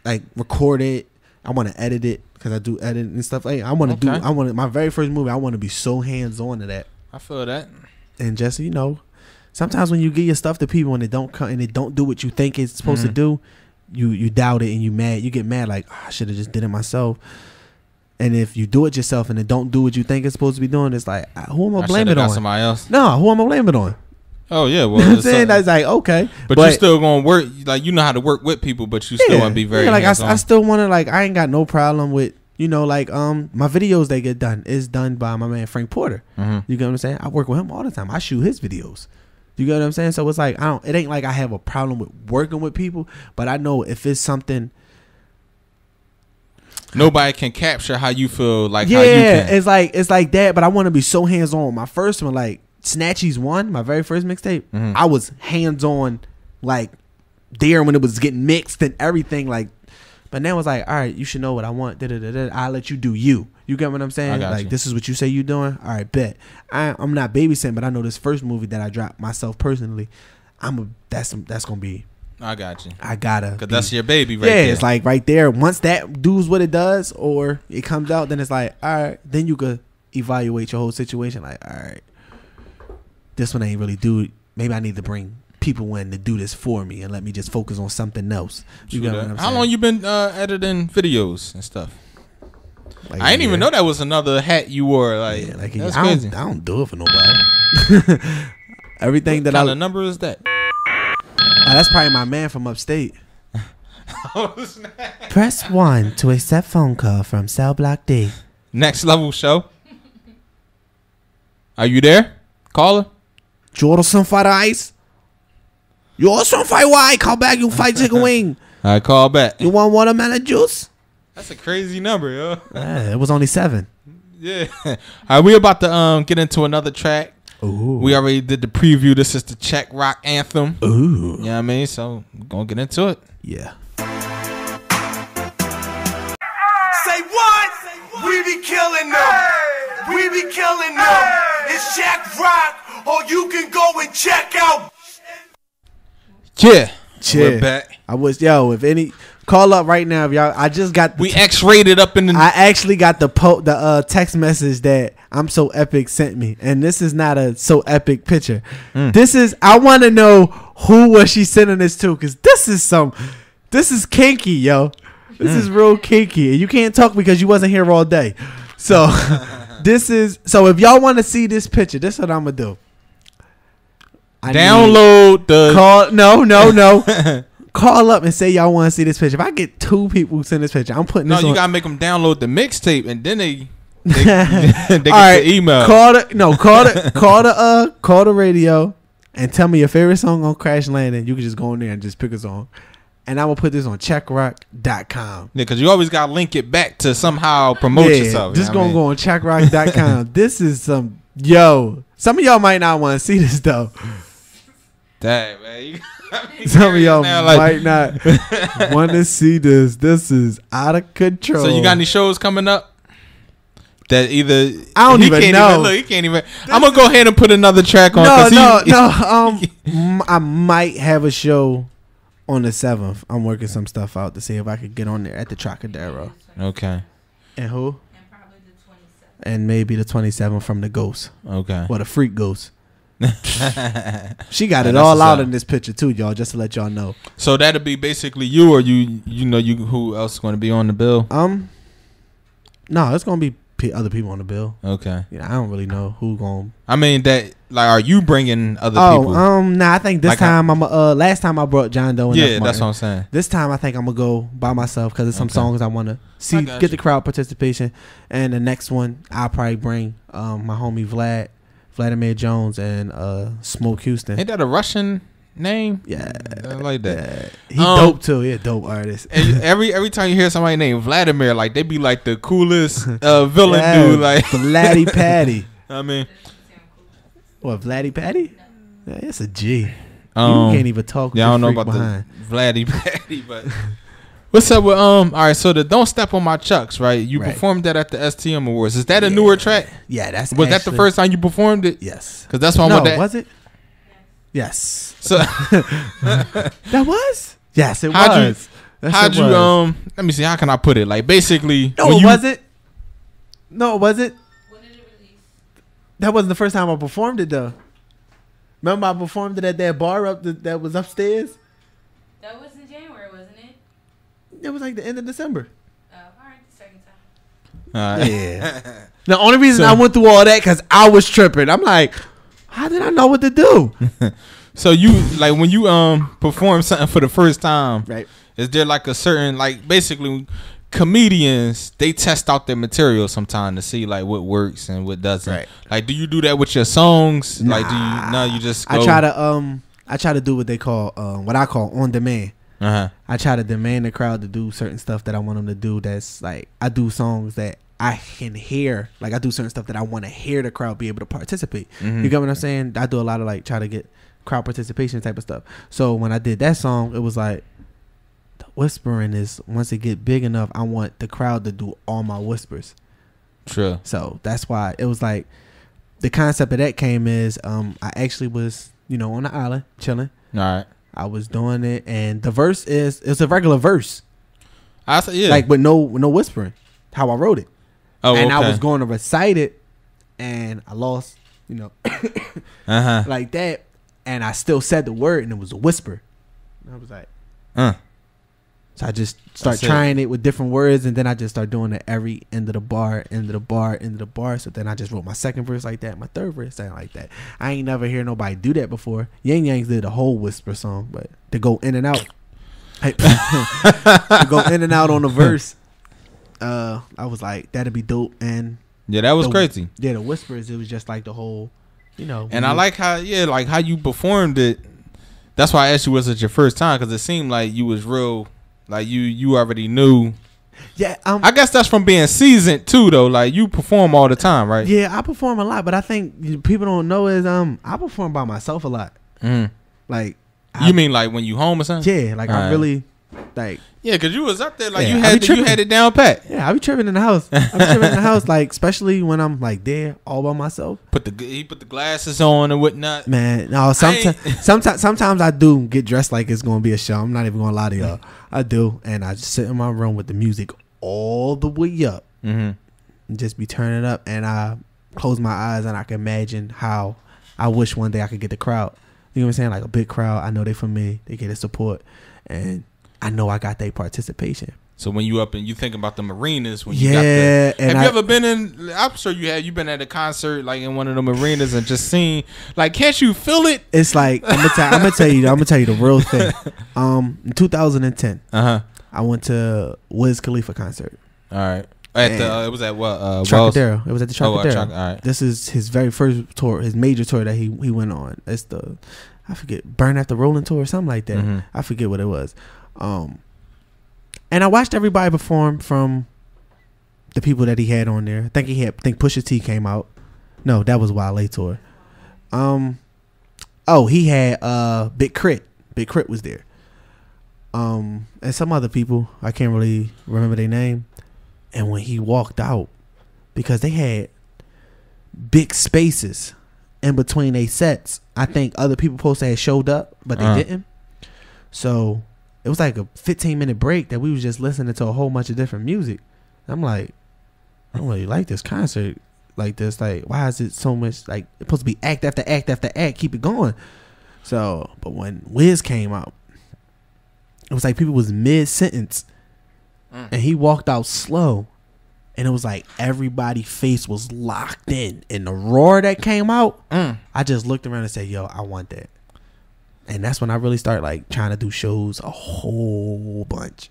like record it. I want to edit it because I do edit and stuff. Like I want to my very first movie. I want to be so hands on to that. I feel that. And just sometimes when you give your stuff to people and it don't come and it don't do what you think it's supposed to do, you doubt it and you get mad like I should have just did it myself. And if you do it yourself and it don't do what you think it's supposed to be doing, it's like who am I gonna blame it on? Somebody else? No, who am I gonna blame it on? Oh yeah, well, you know what I'm saying that's like okay, but you still gonna work like you know how to work with people, but you still want to be very like I still want to like I ain't got no problem with. Like my videos they get done is done by my man Frank Porter. You get what I'm saying? I work with him all the time. I shoot his videos. You get what I'm saying? So it's like it ain't like I have a problem with working with people, but I know if it's something nobody can capture how you feel like yeah, how you can. It's like that, but I want to be so hands on. My first one, like Snatchies 1, my very first mixtape, I was hands on like there when it was getting mixed and everything like. But now it's like, all right, you should know what I want. I'll let you do you. You get what I'm saying? Like, this is what you say you doing. All right, bet. I'm not babysitting, but I know this first movie that I dropped myself personally. That's gonna be. I got you. I gotta. Cause that's your baby, right there. Yeah, it's like right there. Once that does what it does, or it comes out, then it's like, all right. Then you could evaluate your whole situation. Like, all right, this one ain't really do. Maybe I need to bring people in to do this for me and let me just focus on something else. You got what I'm saying? How long you been editing videos and stuff? Like I didn't even know that was another hat you wore. Like, that's crazy. I don't do it for nobody. Everything what kind of number is that? That's probably my man from upstate. Press 1 to accept phone call from Cell Block D. Next Level Show. Are you there? Caller? Jordan some fight ice. You also fight white. Call back. You fight chicken wing. I call back. You want watermelon juice? That's a crazy number, yo. It was only 7. Yeah. All right, we about to get into another track. Ooh. We already did the preview. This is the Czech rock anthem. Ooh. You know what I mean? So we're gonna get into it. Yeah. Say what? We be killing them. We be killing them. It's Czech rock, or you can go and check out. Yeah. We're back. I was if any call up right now, if y'all. I just got we X-rated up in the. I actually got the text message that I'm So Epic sent me, and this is not a So Epic picture. This is. I want to know who was she sending this to, because this is kinky, yo. This is real kinky, and you can't talk because you wasn't here all day. So this is. So if y'all want to see this picture, this is what I'm gonna do. Download the call. No. Call up and say y'all want to see this picture. If I get 2 people who send this picture, I'm putting this on. No, you gotta make them download the mixtape and then they get the email. Call the radio and tell me your favorite song on Krash Landing. You can just go in there and just pick a song. And I'm gonna put this on checkrock.com. Yeah, because you always gotta link it back to somehow promote yourself. Just gonna go on checkrock.com. This is some of y'all might not want to see this though. Dang, man. You got me Some of y'all now, like- might not want to see this. This is out of control. So you got any shows coming up? That either I don't he even can't know. Look, he can't even. I'm gonna go ahead and put another track on. No. 'cause I might have a show on the 7th. I'm working some stuff out to see if I could get on there at the Trocadero. Okay. And who? And probably the 27th. And maybe the 27th from the Ghost. Okay. Well, the Freak Ghost. She got it That's all what's out up. in this picture too, y'all. Just to let y'all know. So that'll be basically you, or you know you who else is going to be on the bill? No, it's gonna be other people on the bill. Okay. Yeah, I don't really know who going. I mean that like, are you bringing other people? Nah. I think this Like time I'm. Last time I brought John Doe. And Yeah, F. that's Martin. what I'm saying. This time I think I'm gonna go by myself because there's some Okay. songs I want to see, I got get you. the crowd participation. And the next one I'll probably bring my homie Vladimir Jones and Smoke Houston. Ain't that a Russian name? Yeah, I like that. yeah. He dope too. He a dope artist. And every time you hear somebody named Vladimir, like they be like the coolest villain Yeah, dude. Like Vladdy Patty. I mean, What, Vladdy Patty? Yeah, it's a G. You um, can't even talk. yeah, I don't know about the Vladdy Patty, but what's up with All right, so the Don't Step on My Chucks, right? You Right. performed that at the STM Awards. Is that a newer track? Yeah, that's Was that the actually- first time you performed it? Yes. Because that's why I No, want that. was it? Yes. So That was? Yes, it How'd you- was. That how'd shit you was. let me see, how can I put it? Like basically No, when it you, wasn't. No, it wasn't. When did it release? That wasn't the first time I performed it though. Remember I performed it at that bar that was upstairs? That was in January, wasn't it? It was like the end of December. All right, the second time. Yeah. The only reason So- I went through all that because I was tripping. I'm like, how did I know what to do? So you like when you perform something for the first time, Right. is there like a certain like basically comedians they test out their material sometime to see like what works and what doesn't. Right. Like do you do that with your songs? Like do Nah. you no you just go, I try to do what they call what I call on demand. uh-huh. I try to demand the crowd to do certain stuff that I want them to do. That's like I do songs that I can hear. Like I do certain stuff that I want to hear the crowd be able to participate. Mhm. You get what I'm saying? I do a lot of like try to get crowd participation type of stuff. So when I did that song, it was like the whispering is once it get big enough, I want the crowd to do all my whispers. True. So that's why it was like the concept of that came is I actually was on the island chilling. All right. I was doing it, and the verse it's a regular verse. I said yeah. Like with no whispering, how I wrote it. oh, And I okay. was going to recite it, and I lost, uh-huh. like that. And I still said the word, and it was a whisper. And I was like, so I just start That's it. trying it with different words, and then I just start doing it every end of the bar, end of the bar, end of the bar. So then I just wrote my second verse like that, my third verse sound like that. I ain't never hear nobody do that before. Yang Yangs did a whole whisper song, but to go in and out, to go in and out on the verse, I was like, that'd be dope. And Yeah, that was the- crazy. yeah, the whispers, it was just like the whole, And I like how like how you performed it. That's why I asked you, was it your first time? Because it seemed like you was real, like you already knew. yeah, I guess that's from being seasoned too, though. Like you perform all the time, right? yeah, I perform a lot, but I think people don't know is I perform by myself a lot. Mm. Like You mean like when you home or something? yeah, like I Alright. really like Yeah, because you was up there, like Yeah, you I had be you tripping. had it down pat. yeah, I be tripping in the house. I be tripping in the house, like especially when I'm like there all by myself. He put the glasses on and whatnot. Man, no, sometimes I do get dressed like it's gonna be a show. I'm not even gonna lie to y'all. I do, and I just sit in my room with the music all the way up Mm-hmm. and just be turning up, and I close my eyes and I can imagine how I wish one day I could get the crowd. You know what I'm saying? Like a big crowd. I know they for me. They get the support, and I know I got their participation. So when you up and you think about the arenas, when Yeah, you got the, and have I- you ever been in? I'm sure you have. You've been at a concert like in one of them arenas and just seen like, can't you feel it? It's like I'm gonna tell you the real thing. In 2010, I went to Wiz Khalifa concert. All right. At And the it was at what? Wells? Trocadero. It was at the Oh, Trocadero. all right. This is his very first tour, his major tour that he went on. It's I forget, Burn After Rolling tour or something like that. Mhm. I forget what it was. And I watched everybody perform from the people that he had on there. I think Pusha T came out. No, that was Wale tour. Oh, he had Big Crit. Big Crit was there. And some other people, I can't really remember their name. And when he walked out, because they had big spaces in between their sets, I think other people supposed to have showed up, but they didn't. So it was like a 15-minute break that we was just listening to a whole bunch of different music. I'm like, I don't really like this concert like this. Like, why is it so much like it's supposed to be act after act after act, keep it going. So, but when Wiz came out, it was like people was mid-sentence and he walked out slow, and it was like everybody's face was locked in, and the roar that came out, I just looked around and said, yo, I want that. And that's when I really started like trying to do shows a whole bunch,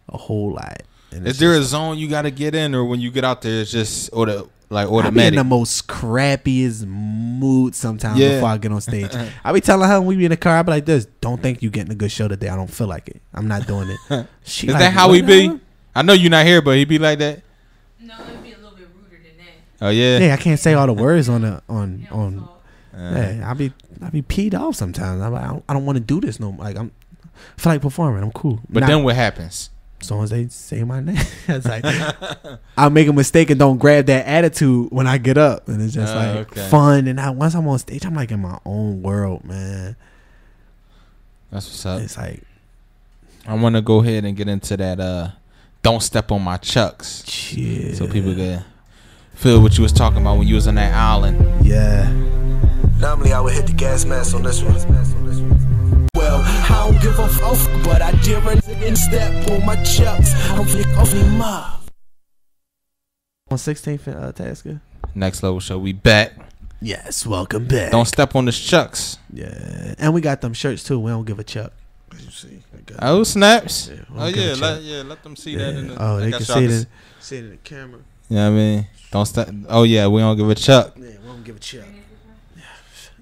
a whole lot. And is there a zone you got to get in, or when you get out there, it's just automatic? I be in the most crappiest mood sometimes before I get on stage. I be telling her when we be in the car, I be like this, don't think you getting a good show today. I don't feel like it. I'm not doing it. Is like, that how we be? I know you're not here, but he be like that. No, it'd be a little bit ruder than that. Oh yeah. Yeah, I can't say all the words on. Yeah, I be peed off sometimes. I'm like, I don't want to do this no more. Like I feel like performing. I'm cool. But then what happens? As long as they say my name, it's like I'll make a mistake and don't grab that attitude when I get up, and it's just fun. And once I'm on stage, I'm like in my own world, man. That's what's up. It's like I want to go ahead and get into that. Don't step on my chucks. Yeah. So people can feel what you was talking about when you was on that island. Yeah. Normally I would hit the gas mask on this one. Well, I don't give a fuck, but I dare a nigga step on my chucks. I'm flick off him up. On 16th Tasker. Next Level Show, we back. Yes, welcome back. Don't step on the chucks. Yeah, and we got them shirts too. We don't give a chuck. You see, oh snaps! Yeah, let them see that. In the, they can see it in the camera. You know what I mean? Don't step. Oh yeah, we don't give a chuck. Yeah, we don't give a chuck.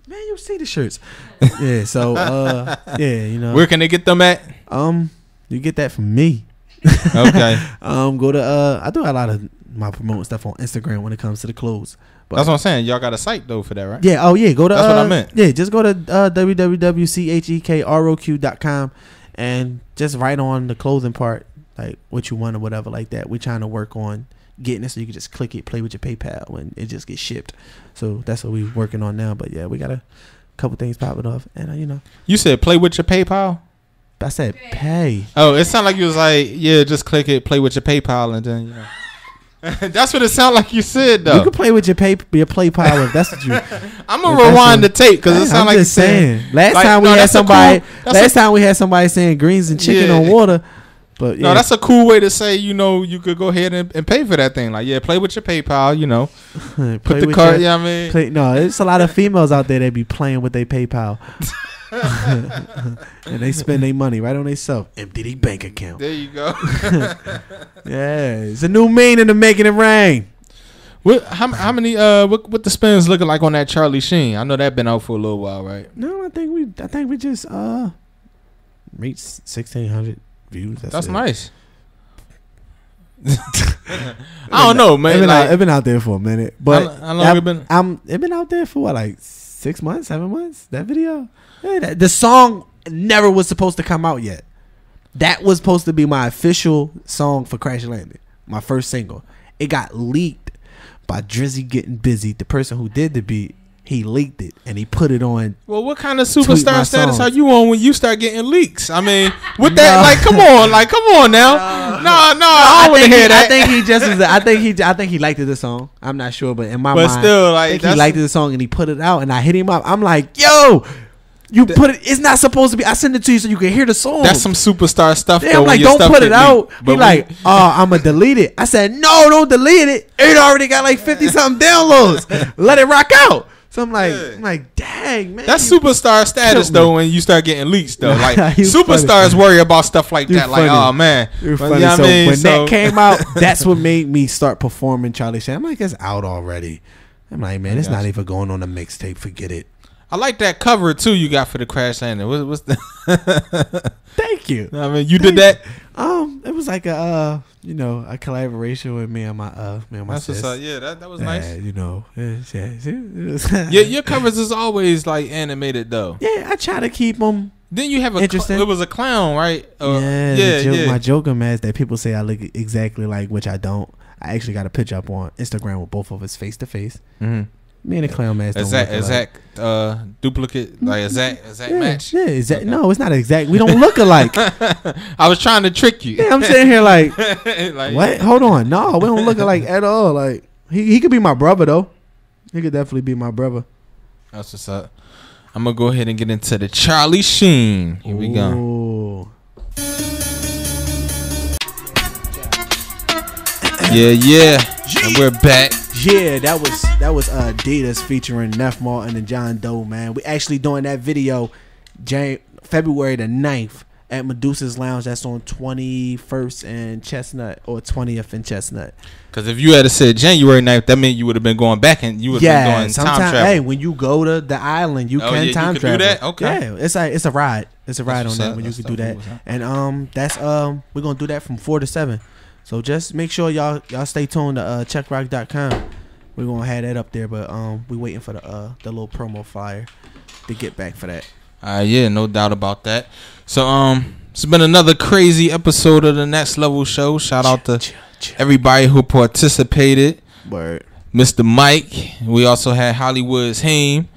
Man, you see the shirts. Yeah, so yeah, you know. Where can they get them at? You get that from me. Okay. Go to I do a lot of my promoting stuff on Instagram when it comes to the clothes. But that's what I'm saying. Y'all got a site though for that, right? Yeah. Oh yeah. Go to. That's what I meant. Yeah. Just go to www.chekroq.com and just write on the clothing part like what you want or whatever like that. We're trying to work on getting it so you can just click it, play with your PayPal, and it just gets shipped. So that's what we're working on now. But yeah, we got a couple things popping off, and you know. You said play with your PayPal. I said pay. Oh, it sounded like you was like, yeah, just click it, play with your PayPal, and then you know. That's what it sounded like you said though. You can play with your PayPal if that's what you. I'm gonna rewind the tape because it sounded like you saying. Last time we had somebody saying greens and chicken on water. But yeah. No, that's a cool way to say, you know, you could go ahead and pay for that thing. Like, yeah, play with your PayPal, you know. Put the card, you know what I mean? No, there's a lot of females out there that be playing with their PayPal. And they spend their money right on themselves. Empty their bank account. There you go. Yeah, it's a new meaning to making it rain. How many what the spins looking like on that Charlie Sheen? I know that been out for a little while, right? No, I think we just reached 1,600 views. That's nice. I don't know, man. It's been out there for a minute, but how long it been? It been out there for what, like 6 months, 7 months. That video, the song never was supposed to come out yet. That was supposed to be my official song for Krash Landing, my first single. It got leaked by Drizzy Getting Busy, the person who did the beat. He leaked it and he put it on. Well, what kind of superstar status are you on when you start getting leaks? I mean, with that, come on now. No, I don't want to hear that. I think he just was. I think he liked the song. I'm not sure, but in my mind, still, I think he liked the song and he put it out. And I hit him up. I'm like, yo, you put it. It's not supposed to be. I send it to you so you can hear the song. That's some superstar stuff. Yeah, I'm like, don't put it out. He like, I'm gonna delete it. I said, no, don't delete it. It already got like 50 something downloads. Let it rock out. So I'm like, dang, man. That's superstar status though when you start getting leaks though. Like superstars worry about stuff like that. Like, oh man. You're funny. You know so when that came out, that's what made me start performing Charlie Sheen. I'm like, it's out already. I'm like, man, it's not even going on a mixtape. Forget it. I like that cover too you got for the Krash Landing. What's the Thank you. I mean, you did that? It was like a a collaboration with me and my That's sis. what's up. Yeah, that was nice. Your covers is always like animated though. Yeah, I try to keep them. Then you have interesting. It was a clown, right? My Joker mask that people say I look exactly like, which I don't. I actually got a picture up on Instagram with both of us face to face. Me and the clown mask. Exact duplicate, like exact match. Yeah, exact. Okay. No, it's not exact. We don't look alike. I was trying to trick you. Yeah, I'm sitting here like what? Hold on, no, we don't look alike at all. Like he could be my brother though. He could definitely be my brother. That's what's up. I'm gonna go ahead and get into the Charlie Sheen. Here we go. Yeah, and we're back. Yeah, that was Adidas featuring Neff Martin and John Doe, man. We actually doing that video February the 9th at Medusa's Lounge. That's on 21st and Chestnut, or 20th and Chestnut. Because if you had said January 9th, that meant you would have been going back and you would have been going time travel. Hey, when you go to the island, you can time travel. Do that? Okay. Yeah, it's a ride. It's a ride on that when you can do that. And that's we're gonna do that from 4 to 7. So just make sure y'all stay tuned to checkrock.com. We're gonna have that up there, but we waiting for the little promo flyer to get back for that. Yeah, no doubt about that. So it's been another crazy episode of the Next Level Show. Shout out to everybody who participated. Word. Mr. Mike. We also had Hollywood's Haim. You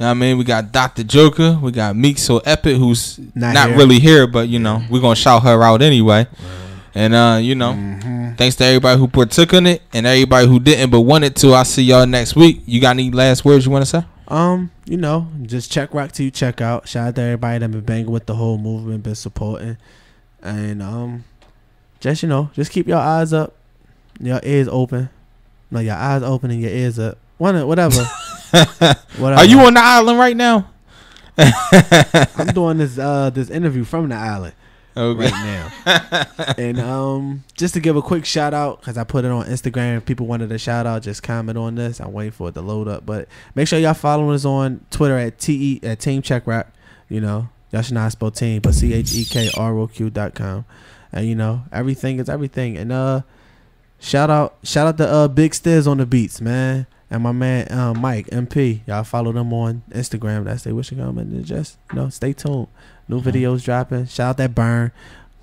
know what I mean? We got Dr. Joker. We got Meek So Epic, who's not really here, but we're gonna shout her out anyway. And thanks to everybody who partook in it and everybody who didn't but wanted to. I'll see y'all next week. You got any last words you want to say? Just check rock till you check out. Shout out to everybody that been banging with the whole movement, been supporting. And just keep your eyes up, your ears open. No, your eyes open and your ears up. Whatever. Are you on the island right now? I'm doing this interview from the island. Okay. Right now. And just to give a quick shout out, because I put it on Instagram, people wanted a shout out, just comment on this. I'm waiting for it to load up, but make sure y'all following us on Twitter at Team Check Rock. Y'all should not spell team, but CHEKROQ.com. And everything is everything. And shout out to Big Stiz on the beats, man, and my man Mike MP. Y'all follow them on Instagram. That's they wishing them, and just stay tuned. New videos dropping. Shout out that Burn.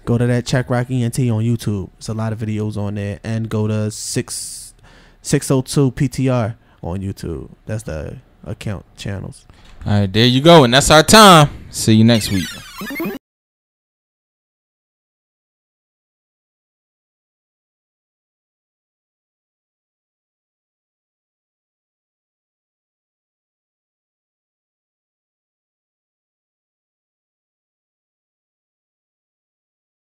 Go to that Check Rock ENT on YouTube. There's a lot of videos on there. And go to 602 PTR on YouTube. That's the account channels. All right, there you go. And that's our time. See you next week.